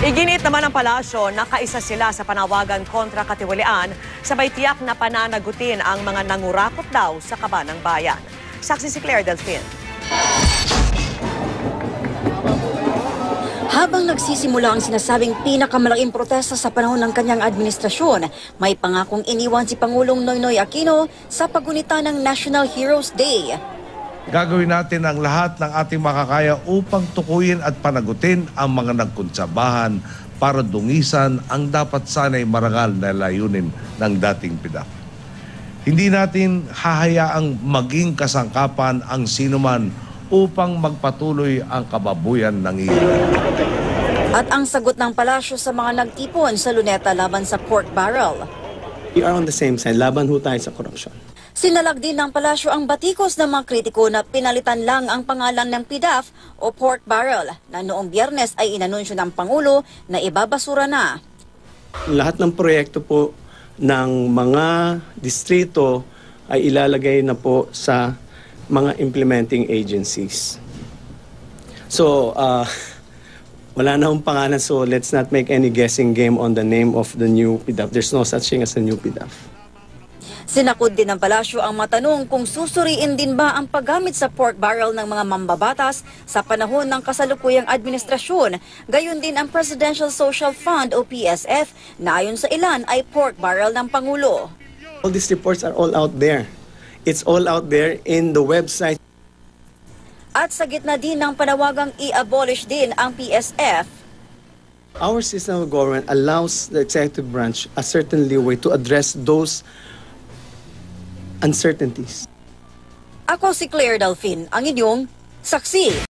Iginit naman ng palasyo na kaisa sila sa panawagan kontra katiwalian, sabay tiyak na pananagutin ang mga nangurakot daw sa kaba ng bayan. Saksi si Claire Delfin. Habang nagsisimula ang sinasabing pinakamalaking protesta sa panahon ng kanyang administrasyon, may pangakong iniwan si Pangulong Noynoy Aquino sa pagunita ng National Heroes Day. Gagawin natin ang lahat ng ating makakaya upang tukuyin at panagutin ang mga nagkonsabahan para dungisan ang dapat sanay marangal na layunin ng dating PDAF. Hindi natin hahayaang maging kasangkapan ang sinuman upang magpatuloy ang kababuyan ng ilan. At ang sagot ng palasyo sa mga nagtipon sa Luneta laban sa pork barrel. We are on the same side. Laban ho tayo sa korupsyon. Sinalag din ng palasyo ang batikos ng mga kritiko na pinalitan lang ang pangalan ng PDAF o pork barrel na noong Biyernes ay inanunsyo ng Pangulo na ibabasura na. Lahat ng proyekto po ng mga distrito ay ilalagay na po sa mga implementing agencies. So, wala na akong pangalan, so let's not make any guessing game on the name of the new PDAF. There's no such thing as a new PDAF. Sinakod din ng palasyo ang matanong kung susuriin din ba ang paggamit sa pork barrel ng mga mambabatas sa panahon ng kasalukuyang administrasyon. Gayon din ang Presidential Social Fund o PSF na ayon sa ilan ay pork barrel ng Pangulo. All these reports are all out there. It's all out there in the website. At sa gitna din ng panawagang i-abolish din ang PSF, Our system of government allows the executive branch a certain leeway to address those uncertainties. ako si Claire Delfin, ang inyong saksi.